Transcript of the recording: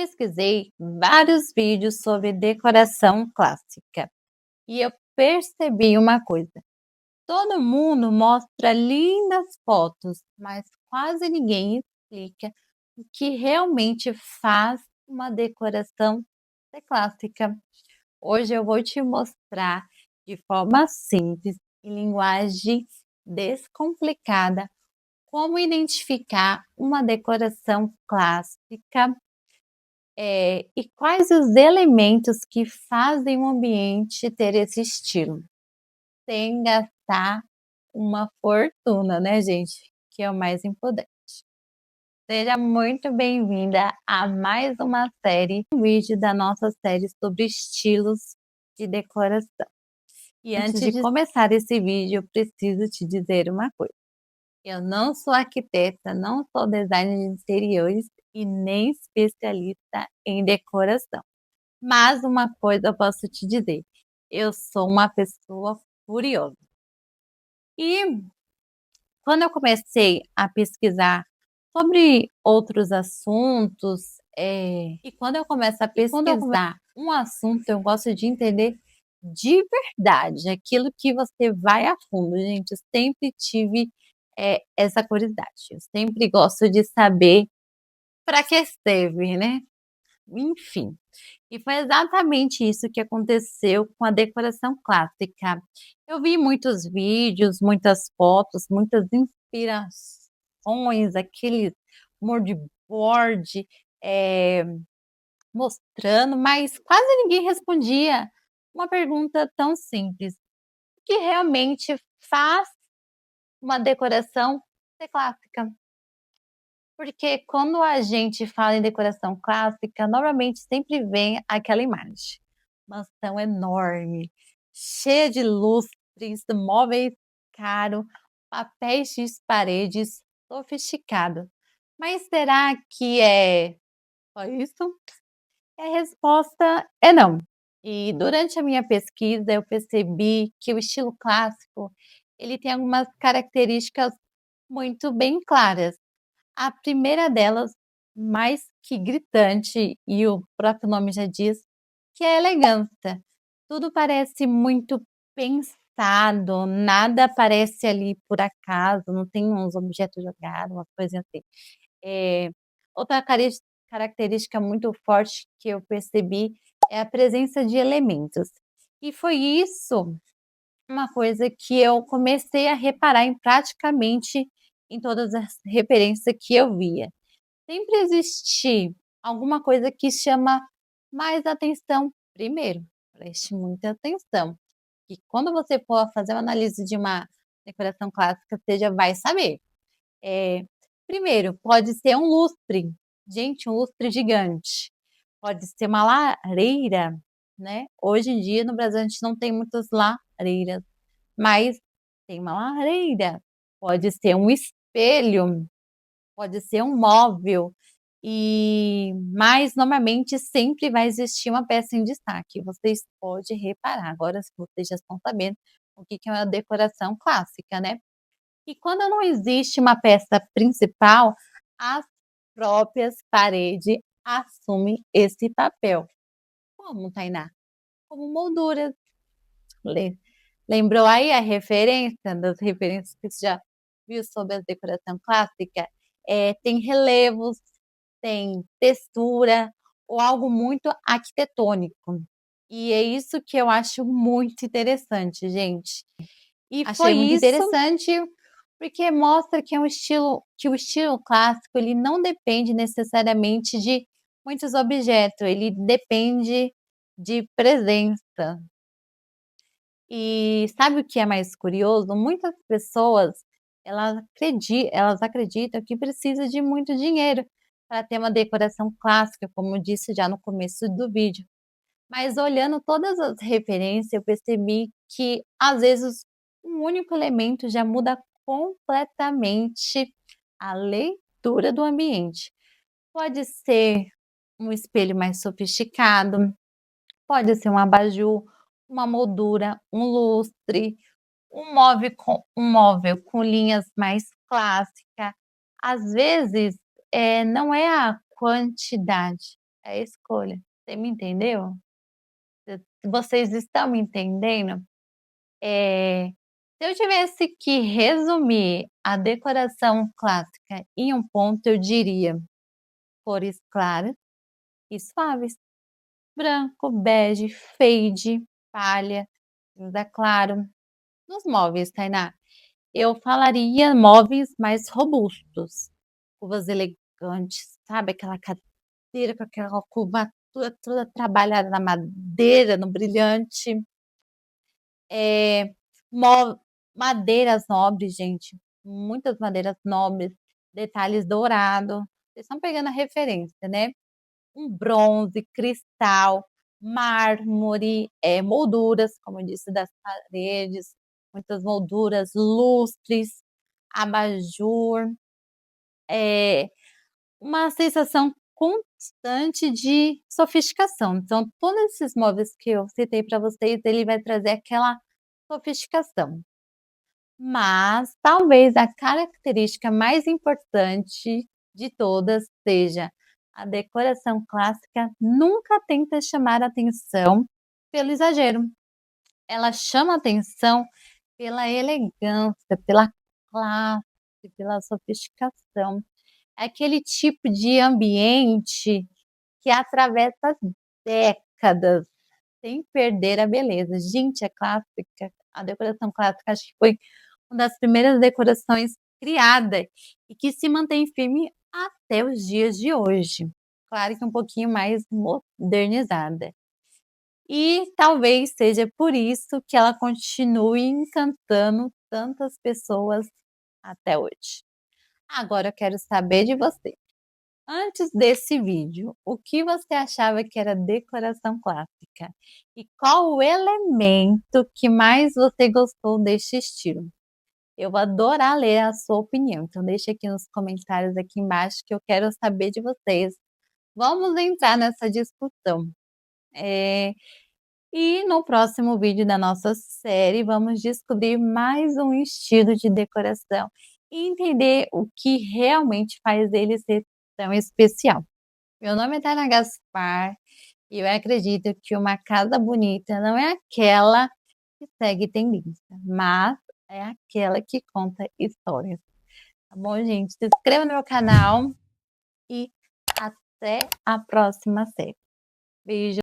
pesquisei vários vídeos sobre decoração clássica e eu percebi uma coisa: todo mundo mostra lindas fotos, mas quase ninguém explica o que realmente faz uma decoração ser clássica. Hoje eu vou te mostrar de forma simples e linguagem descomplicada como identificar uma decoração clássica e quais os elementos que fazem o ambiente ter esse estilo, sem gastar uma fortuna, né, gente? Que é o mais importante. Seja muito bem-vinda a mais uma série, um vídeo da nossa série sobre estilos de decoração. E antes de começar esse vídeo, eu preciso te dizer uma coisa. Eu não sou arquiteta, não sou designer de interiores e nem especialista em decoração. Mas uma coisa eu posso te dizer, eu sou uma pessoa curiosa. E quando eu comecei a pesquisar sobre outros assuntos, e quando eu começo a pesquisar um assunto, eu gosto de entender de verdade aquilo que você vai a fundo, gente. Eu sempre tive essa curiosidade. Eu sempre gosto de saber para que serve, né? Enfim. E foi exatamente isso que aconteceu com a decoração clássica. Eu vi muitos vídeos, muitas fotos, muitas inspirações, aquele moodboard mostrando, mas quase ninguém respondia uma pergunta tão simples: o que realmente faz uma decoração ser clássica? Porque quando a gente fala em decoração clássica, normalmente sempre vem aquela imagem: mansão enorme, cheia de lustres, móveis caros, papéis de paredes sofisticado. Mas será que é só isso? E a resposta é não. E durante a minha pesquisa eu percebi que o estilo clássico, ele tem algumas características muito bem claras. A primeira delas, mais que gritante, e o próprio nome já diz, que é a elegância. Tudo parece muito pensado, nada aparece ali por acaso, não tem uns objetos jogados, uma coisa assim. Outra característica muito forte que eu percebi é a presença de elementos. E foi isso uma coisa que eu comecei a reparar em praticamente em todas as referências que eu via. Sempre existe alguma coisa que chama mais atenção primeiro. Preste muita atenção, que quando você for fazer uma análise de uma decoração clássica, você já vai saber. Primeiro, pode ser um lustre. Gente, um lustre gigante. Pode ser uma lareira, né? Hoje em dia, no Brasil, a gente não tem muitas lareiras, mas tem uma lareira. Pode ser um espelho, pode ser um móvel. Mas normalmente sempre vai existir uma peça em destaque. Vocês podem reparar. Agora, se vocês já estão sabendo o que é uma decoração clássica, né? E quando não existe uma peça principal, as próprias paredes assumem esse papel. Como, Tainá? Como molduras. Lembrou aí a referência, das referências que você já viu sobre a decoração clássica? Tem relevos, tem textura, ou algo muito arquitetônico. E é isso que eu acho muito interessante, gente. E Achei foi muito isso interessante. porque mostra que o estilo clássico, ele não depende necessariamente de muitos objetos, ele depende de presença. E sabe o que é mais curioso? Muitas pessoas, elas acreditam que precisa de muito dinheiro para ter uma decoração clássica, como eu disse já no começo do vídeo. Mas olhando todas as referências, eu percebi que às vezes um único elemento já muda completamente a leitura do ambiente. Pode ser um espelho mais sofisticado, pode ser um abajur, uma moldura, um lustre, um móvel com linhas mais clássicas. Às vezes, não é a quantidade, é escolha. Você me entendeu? Vocês estão me entendendo? Se eu tivesse que resumir a decoração clássica em um ponto, eu diria: cores claras e suaves, branco, bege, fade, palha, cinza claro. Nos móveis, Tainá, eu falaria móveis mais robustos, covas elegantes, sabe, aquela cadeira com aquela curvatura toda trabalhada na madeira, no brilhante. Eh, mo Madeiras nobres, gente, muitas madeiras nobres, detalhes dourado, vocês estão pegando a referência, né. Um bronze, cristal, mármore, molduras, como eu disse, das paredes, muitas molduras, lustres, abajur, eh, uma sensação constante de sofisticação. Então, todos esses móveis que eu citei para vocês, ele vai trazer aquela sofisticação. Mas talvez a característica mais importante de todas seja a decoração clássica nunca tenta chamar atenção pelo exagero. Ela chama atenção pela elegância, pela classe, pela sofisticação. É aquele tipo de ambiente que atravessa as décadas sem perder a beleza. Gente, é clássica, a decoração clássica acho que foi uma das primeiras decorações criada e que se mantém firme até os dias de hoje. Claro que um pouquinho mais modernizada. E talvez seja por isso que ela continue encantando tantas pessoas até hoje. Agora eu quero saber de você. Antes desse vídeo, o que você achava que era decoração clássica? E qual o elemento que mais você gostou deste estilo? Eu vou adorar ler a sua opinião, então deixa aqui nos comentários aqui embaixo que eu quero saber de vocês. Vamos entrar nessa discussão. E no próximo vídeo da nossa série, vamos descobrir mais um estilo de decoração e entender o que realmente faz ele ser tão especial. Meu nome é Tayana Gaspar e eu acredito que uma casa bonita não é aquela que segue tendência, mas é aquela que conta histórias. Tá bom, gente? Se inscreva no meu canal e até a próxima série. Beijo!